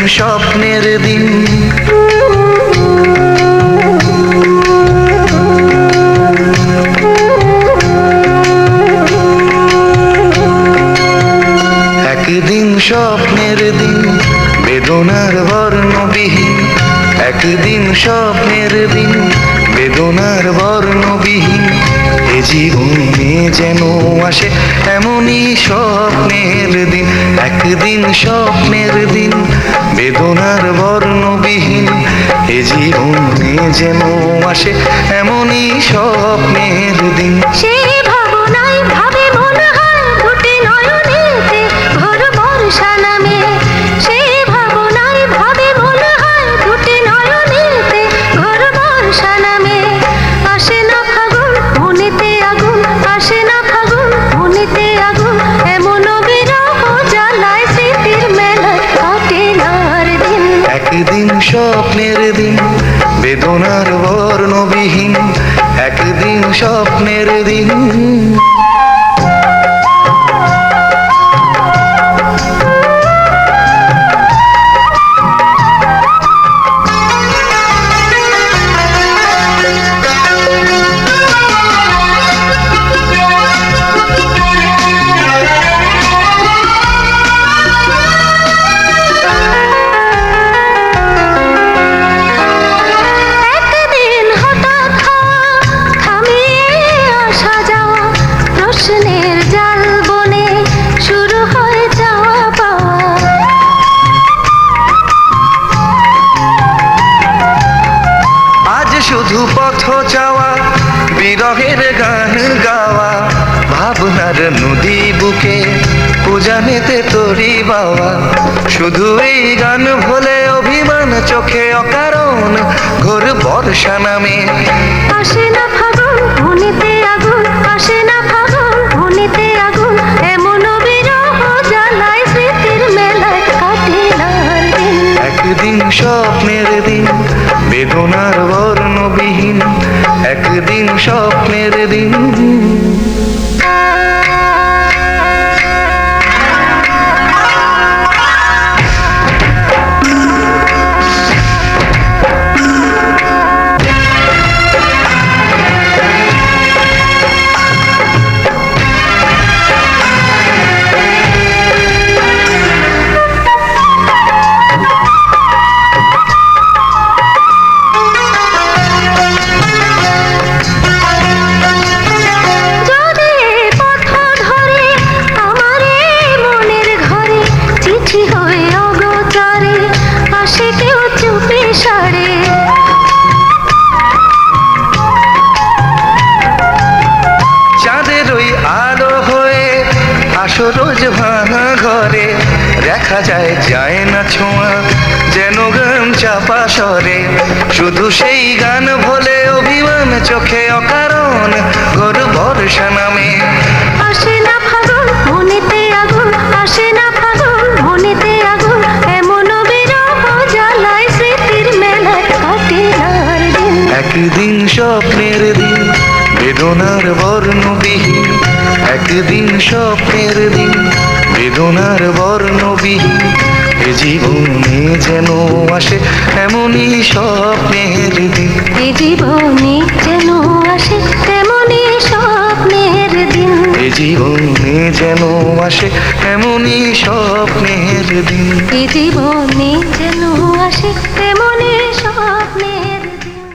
স্বপ্নের দিন। একদিন স্বপ্নের দিন বেদনার বর্ণবিহীন, একদিন স্বপ্নের দিন বেদনার বর্ণবিহীন। এ জীবনে যেন আসে এমনই স্বপ্নের দিন, একদিন স্বপ্নের দিন বেদনার বর্ণবিহীন। এ জীবনে যেন আসে এমনই স্বপ্নের দিন। সেই ভাবনায় ভাবে মনে হয় দুটি নয়নেতে ভোর বর্ষা নামে। সেই ভাবনায় ভাবে মনে হয় দুটি নয়নেতে ভোর বর্ষা নামে। আসে না ফাগুন মনেতে আগুন, আসে না ফাগুন মনেতে আগুন। এমন বিরহ জ্বালায় স্মৃতির মেলায় কাটে না আর দিন। একদিন স্বপ্নের দিন বেদনার বর্ণবিহীন, একদিন স্বপ্নের দিন। একদিন হঠাৎ থামিয়ে আসা যাওয়া প্রশ্নের জাল বনে শুরু হয় যাওয়া পাওয়া। আজ শুধু পথ চাওয়া, বিরহের গান গাওয়া, ভাবনার নদী বুকে উজানেতে তরি বাওয়া। শুধু এই গান ভোলে অভিমান চোখে অকারণ ঘোর বর্ষা নামে। আসে না ফাগুন মনেতে আগুন, আসে না ফাগুন মনেতে আগুন। এমন বিরহ জ্বালায় স্মৃতির মেলায় কাটে না আর দিন। একদিন স্বপ্নের দিন বেদনার বর্ণবিহীন, একদিন স্বপ্নের দিন। যদি পথ ধরে আমার এই মনের ঘরে চিঠি হয়ে অগোচরে আসে কেউ চুপি সারে। চাঁদের ওই আলো হয়ে আসো রোজ ভাঙা ঘরে, দেখা যায় যায় না ছোঁয়া যেন গান চাপা স্বরে। শুধু সেই গান ভোলে অভিমান চোখে অকারণ ঘোর বর্ষা নামে। আসে না ফাগুন মনেতে আগুন, আসে না ফাগুন মনেতে আগুন। এমন বিরহ জ্বালায় স্মৃতির মেলায় কাটে না আর দিন। একদিন স্বপ্নের দিন বেদনার বর্ণবিহীন, একদিন স্বপ্নের দিন বেদনার বর্ণবিহীন। এ জীবনে যেন আসে এমনই স্বপ্নের দিন। এ জীবনে যেন আসে তেমনই স্বপ্নের দিন। এ জীবনে যেন আসে এমনই স্বপ্নের দিন। এ জীবনে যেন আসে তেমনই স্বপ্নের